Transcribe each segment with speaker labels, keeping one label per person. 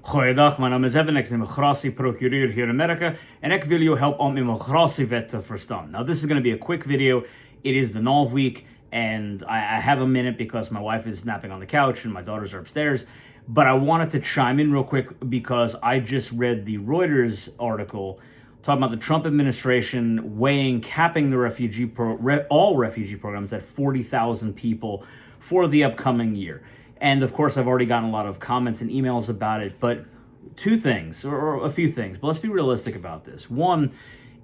Speaker 1: Goeiedag, mijn naam is Evan, ik ben migratieprocureur hier in Amerika en ik wil je helpen om immigratiewet te verstaan. Now this is going to be a quick video. It is the Nov week and I have a minute because my wife is napping on the couch and my daughters are upstairs. But I wanted to chime in real quick because I just read the Reuters article talking about the Trump administration capping the all refugee programs at 40,000 people for the upcoming year. And of course, I've already gotten a lot of comments and emails about it, but two things, or a few things, but let's be realistic about this. One,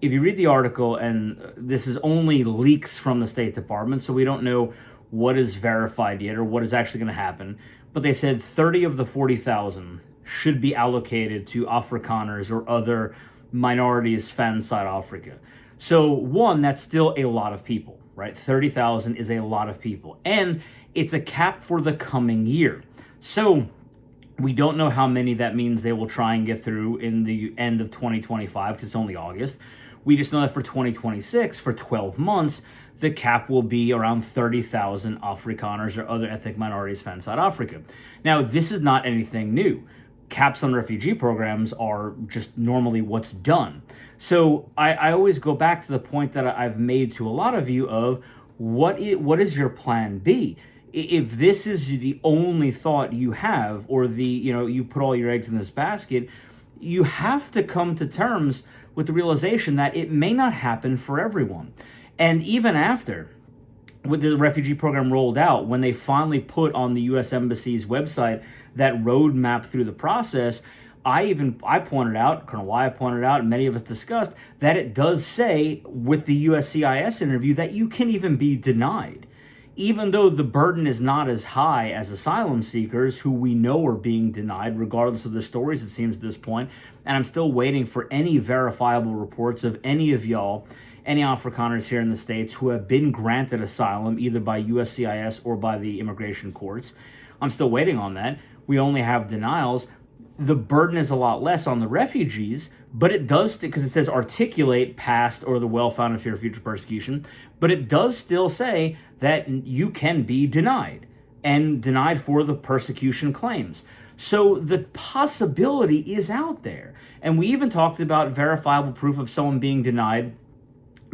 Speaker 1: if you read the article, and this is only leaks from the State Department, so we don't know what is verified yet or what is actually going to happen, but they said 30 of the 40,000 should be allocated to Afrikaners or other minorities van Zuid-Afrika. So one, that's still a lot of people, right? 30,000 is a lot of people. And it's a cap for the coming year. So we don't know how many that means they will try and get through in the end of 2025 because it's only August. We just know that for 2026, for 12 months, the cap will be around 30,000 Afrikaners or other ethnic minorities van Zuid-Afrika. Now, this is not anything new. Caps on refugee programs are just normally what's done. So I always go back to the point that I've made to a lot of you of what is your plan B? If this is the only thought you have, or you put all your eggs in this basket, you have to come to terms with the realization that it may not happen for everyone. And even after, with the refugee program rolled out, when they finally put on the U.S. Embassy's website that roadmap through the process, I pointed out, Colonel Wyatt pointed out, and many of us discussed, that it does say with the USCIS interview that you can even be denied. Even though the burden is not as high as asylum seekers who we know are being denied, regardless of the stories, it seems at this point, and I'm still waiting for any verifiable reports of any of y'all, any Afrikaners here in the States who have been granted asylum either by USCIS or by the immigration courts. I'm still waiting on that. We only have denials. The burden is a lot less on the refugees, but it does, because it says articulate past or the well-founded fear of future persecution, but it does still say that you can be denied, and denied for the persecution claims. So the possibility is out there. And we even talked about verifiable proof of someone being denied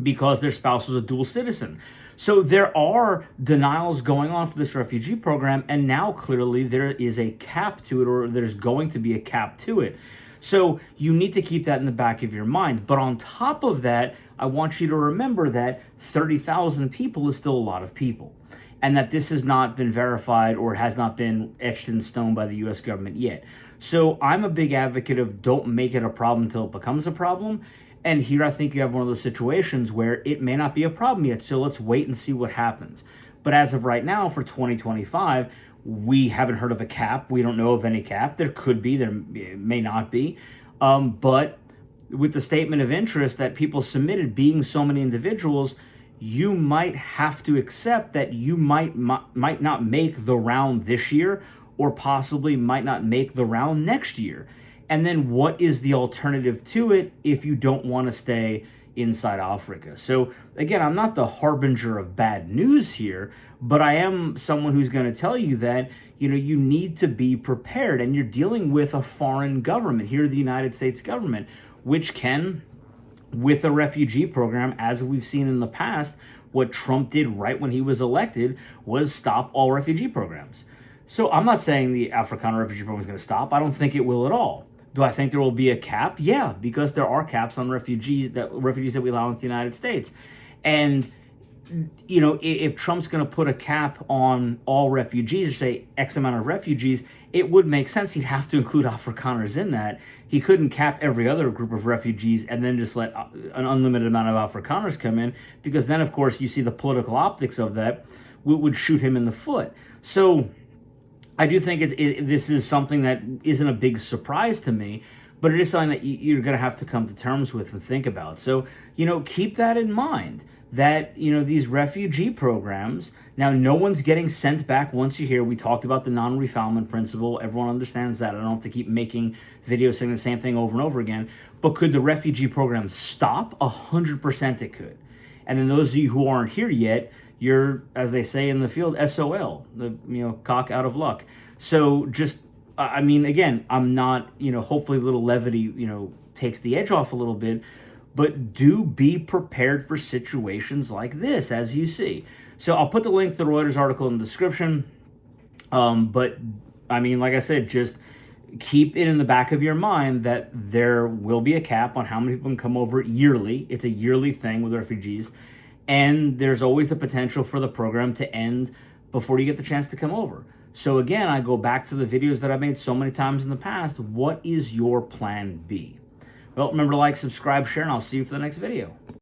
Speaker 1: because their spouse was a dual citizen. So there are denials going on for this refugee program, and now clearly there is a cap to it, or there's going to be a cap to it. So you need to keep that in the back of your mind. But on top of that, I want you to remember that 30,000 people is still a lot of people, and that this has not been verified or has not been etched in stone by the U.S. government yet. So I'm a big advocate of don't make it a problem until it becomes a problem. And here I think you have one of those situations where it may not be a problem yet, so let's wait and see what happens. But as of right now, for 2025, we haven't heard of a cap. We don't know of any cap. There could be, there may not be. But with the statement of interest that people submitted being so many individuals, you might have to accept that you might not make the round this year, or possibly might not make the round next year. And then what is the alternative to it if you don't want to stay inside Africa? So again, I'm not the harbinger of bad news here, but I am someone who's going to tell you that, you need to be prepared, and you're dealing with a foreign government here, the United States government, which can, with a refugee program, as we've seen in the past, what Trump did right when he was elected was stop all refugee programs. So I'm not saying the Afrikaner refugee program is going to stop. I don't think it will at all. Do I think there will be a cap? Yeah, because there are caps on refugees that we allow into the United States. And, if Trump's going to put a cap on all refugees, or say X amount of refugees, it would make sense he'd have to include Afrikaners in that. He couldn't cap every other group of refugees and then just let an unlimited amount of Afrikaners come in, because then, of course, you see the political optics of that would shoot him in the foot. So I do think this is something that isn't a big surprise to me, but it is something that you're going to have to come to terms with and think about. So, keep that in mind, that, these refugee programs, now no one's getting sent back once you're here. We talked about the non-refoulement principle. Everyone understands that. I don't have to keep making videos saying the same thing over and over again. But could the refugee program stop? 100% it could. And then those of you who aren't here yet, you're, as they say in the field, SOL, cock out of luck. So just I mean, again, I'm not, hopefully a little levity, takes the edge off a little bit, but do be prepared for situations like this, as you see. So I'll put the link to the Reuters article in the description. But I mean, like I said, just keep it in the back of your mind that there will be a cap on how many people can come over yearly. It's a yearly thing with refugees. And there's always the potential for the program to end before you get the chance to come over. So again, I go back to the videos that I've made so many times in the past. What is your plan B? Well, remember to like, subscribe, share, and I'll see you for the next video.